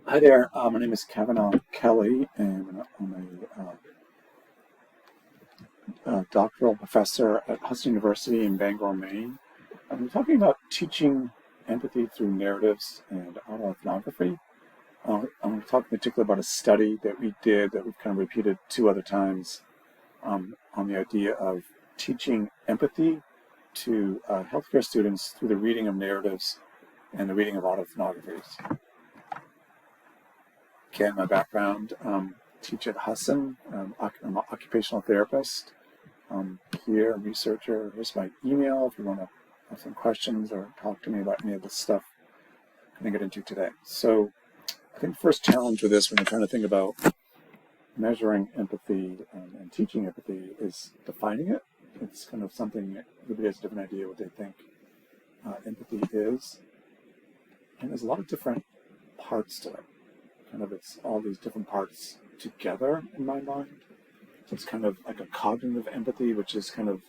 Hi there. My name is Kavanaugh Kelly, and I'm a doctoral professor at Hudson University in Bangor, Maine. I'm talking about teaching empathy through narratives and autoethnography. I'm going to talk in particular about a study that we did that we've kind of repeated two other times on the idea of teaching empathy to healthcare students through the reading of narratives and the reading of autoethnographies. Again, my background, teach at Hudson. I'm an occupational therapist. Here, a researcher. Here's my email if you want to have some questions or talk to me about any of the stuff I'm going to get into today. So I think the first challenge with this when you're trying to think about measuring empathy and teaching empathy is defining it. It's kind of something, everybody has a different idea what they think empathy is. And there's a lot of different parts to it. It's all these different parts together in my mind. So it's kind of like a cognitive empathy, which is kind of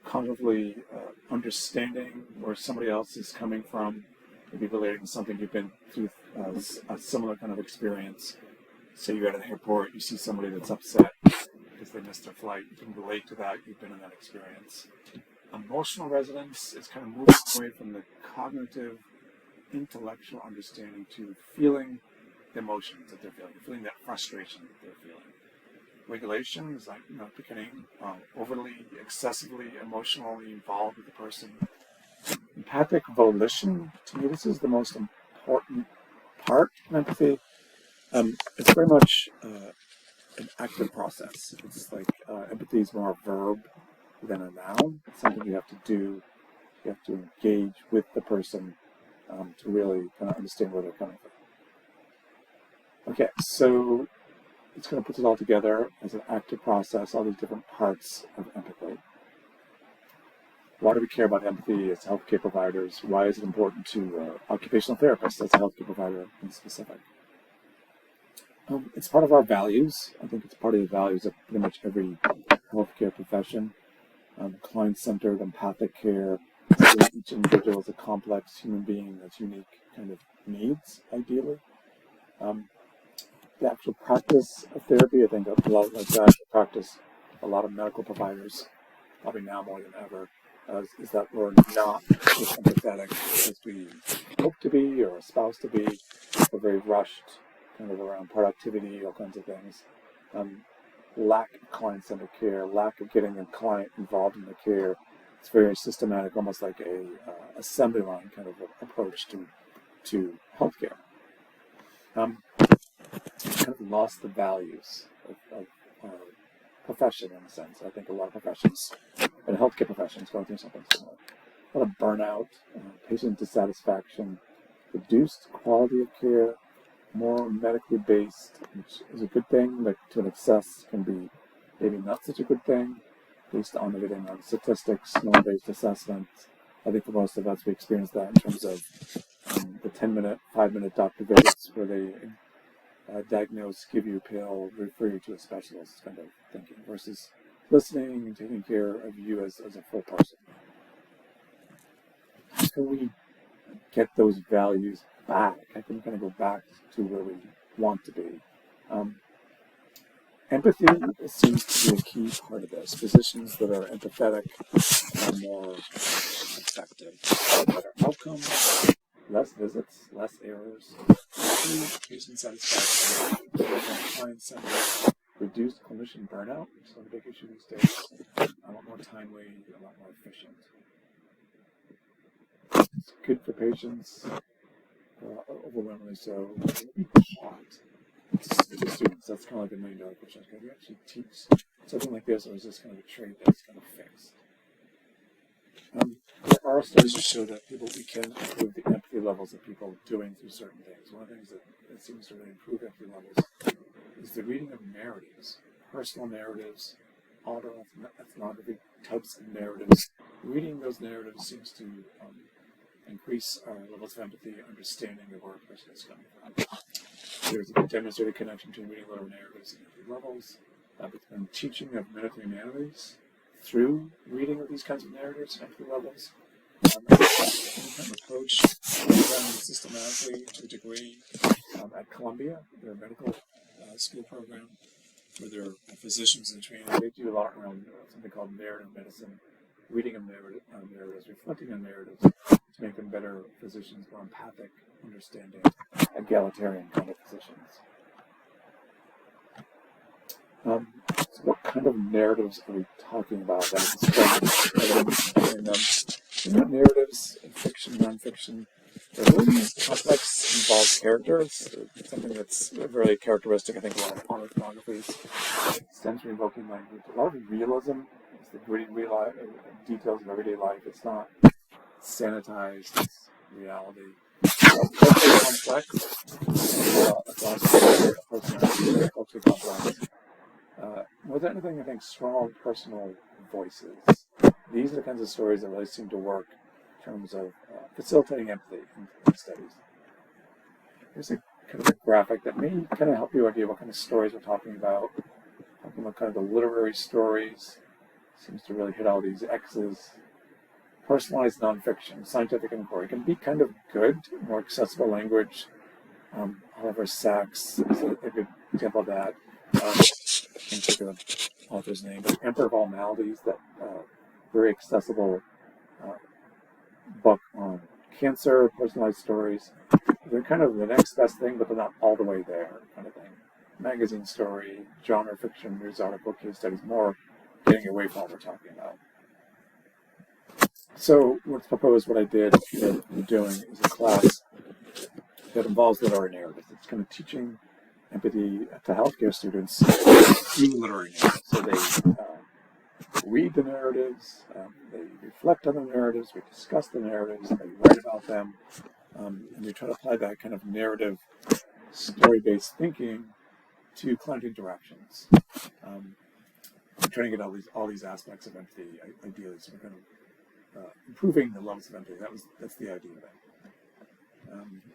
cognitively understanding where somebody else is coming from, maybe relating to something you've been through a similar kind of experience. Say you're at an airport, you see somebody that's upset because they missed their flight. You can relate to that. You've been in that experience. Emotional resonance is kind of moving away from the cognitive, intellectual understanding to feeling the emotions that they're feeling that frustration that they're feeling. Regulation is like becoming overly, excessively emotionally involved with the person. Empathic volition, to me, this is the most important part of empathy. It's very much an active process. It's like empathy is more a verb than a noun. It's something you have to do. You have to engage with the person to really kind of understand where they're coming from. Okay, so it's going to put it all together as an active process, all these different parts of empathy. Why do we care about empathy as healthcare providers? Why is it important to occupational therapists as a healthcare provider in specific? It's part of our values. I think it's part of the values of pretty much every healthcare profession. Client-centered, empathic care. Each individual is a complex human being that's unique kind of needs, ideally. The actual practice of therapy, I think a lot like that, practice a lot of medical providers, probably now more than ever, is that we're not as empathetic as we hope to be or espouse to be. We're very rushed, kind of around productivity, all kinds of things. Lack of client-centered care, lack of getting the client involved in the care. It's very systematic, almost like a assembly line kind of approach to healthcare. Kind of lost the values of our profession in a sense. I think a lot of professions, and healthcare professions, going through something similar. A lot of burnout, patient dissatisfaction, reduced quality of care, more medically based, which is a good thing, but to an excess can be maybe not such a good thing, based on everything on statistics, norm-based assessments. I think for most of us, we experience that in terms of the 10-minute, 5-minute doctor visits where they diagnose, give you a pill, refer you to a specialist kind of thinking, versus listening and taking care of you as a full person. How can we get those values back? How can we kind of go back to where we want to be? Empathy seems to be a key part of this. Physicians that are empathetic are more effective, better outcomes, less visits, less errors, improved patient satisfaction, client-centered, reduced clinician burnout, which is a big issue these days, a lot more timely, a lot more efficient. It's good for patients, overwhelmingly so. Be taught to students. That's kind of like the million-dollar question. Can we actually teach something like this, or is this kind of a trait that's kind of fixed? There are studies that show that we can improve the empathy levels of people doing through certain things. One of the things that seems to really improve empathy levels is the reading of narratives, personal narratives, autoethnography types of narratives. Reading those narratives seems to increase our levels of empathy, understanding of where a person is coming from. There's a demonstrated connection between reading lower narratives and empathy levels, between teaching of medical humanities through reading of these kinds of narratives and empathy levels. Any kind of approach systematically to a degree at Columbia, their medical school program, where there are physicians in training. They do a lot around something called narrative medicine, reading of narratives, reflecting on narratives to make them better physicians, more empathic, understanding, egalitarian kind of physicians. So what kind of narratives are we talking about? Narratives, fiction, nonfiction, they're really complex, involved characters. It's something that's very characteristic, I think, a lot of autobiographies. It stems from evoking language. A lot of realism. It's the gritty details of everyday life. It's not sanitized. It's reality. Culturally complex. Culturally complex. More than anything, I think strong personal voices. These are the kinds of stories that really seem to work in terms of facilitating empathy in studies. Here's a kind of a graphic that may kind of help you idea what kind of stories we're talking about. Talking about kind of the literary stories. Seems to really hit all these X's. Personalized nonfiction, scientific inquiry can be kind of good, more accessible language. Oliver Sacks is a good example of that. I can't think of the author's name, but Emperor of All Maladies, that very accessible book on cancer, personalized stories. They're kind of the next best thing, but they're not all the way there, kind of thing. Magazine story, genre fiction, news article, case studies, more getting away from what we're talking about. So what's proposed, what I did, what I'm doing is a class that involves literary narratives. It's kind of teaching empathy to healthcare students through literary narratives. So they read the narratives, they reflect on the narratives, we discuss the narratives, they write about them, and we try to apply that kind of narrative, story-based thinking to client interactions. We're trying to get all these aspects of empathy, ideally, so we're kind of improving the levels of empathy. That's the idea of it.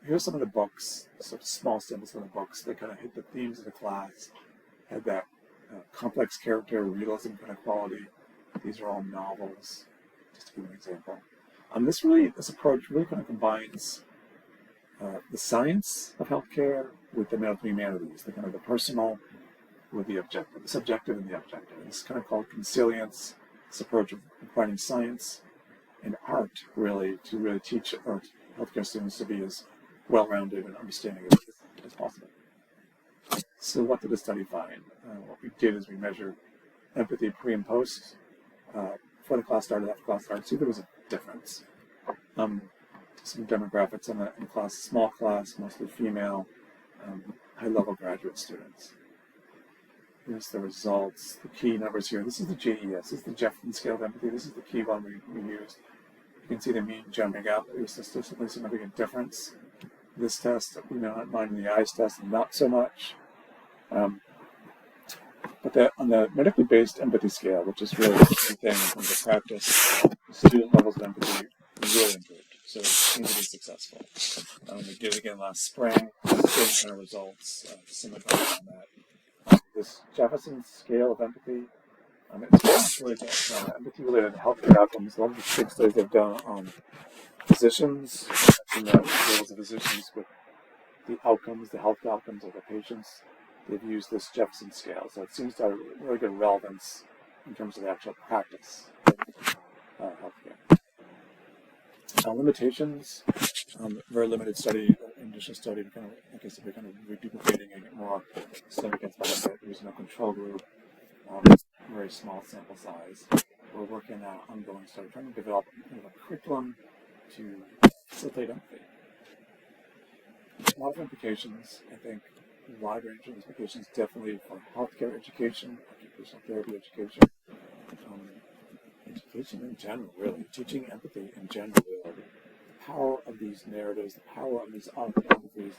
Here's some of the books, some small samples from the books that kind of hit the themes of the class, had that complex character, realism kind of quality. These are all novels, just to give an example. This approach really kind of combines the science of healthcare with the medical humanities, the kind of the personal with the objective, the subjective and the objective. It's kind of called consilience, this approach of combining science and art, really, to really teach our healthcare students to be as well-rounded and understanding as possible. So what did the study find? What we did is we measured empathy pre and post, before the class started, after class started, see if there was a difference. Some demographics in the class, small class, mostly female, high-level graduate students. Here's the results, the key numbers here. This is the JES, this is the Jefferson Scale of Empathy. This is the key one we used. You can see the mean jumping up. It was a statistically significant difference. This test, not mind the eyes test, not so much. But on the medically based empathy scale, which is really the key thing in terms of practice, student levels of empathy really improved. So it seemed to be successful. We did it again last spring. Same kind of results, similar on that. This Jefferson Scale of Empathy, it's really empathy-related healthcare outcomes. A lot of the big studies they've done on physicians, and the roles of physicians with the outcomes, the health outcomes of the patients. They've used this Jefferson Scale, so it seems to have really good relevance in terms of the actual practice of healthcare. Limitations, very limited study, initial study, like I said, we're kind of reduplicating and get more significance behind it. There's no control group, very small sample size. We're working on an ongoing study, trying to develop kind of a curriculum to facilitate empathy. A lot of implications, I think, a wide range of implications, definitely for healthcare education, occupational therapy education, education in general, really, teaching empathy in general, really. The power of these narratives, the power of these autobiographies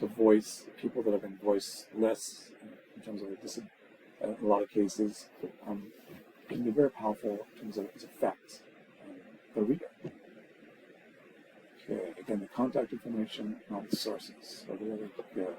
to voice people that have been voiceless in terms of in a lot of cases, can be very powerful in terms of its effects on the reader. Okay, again, the contact information and all the sources. So there we go.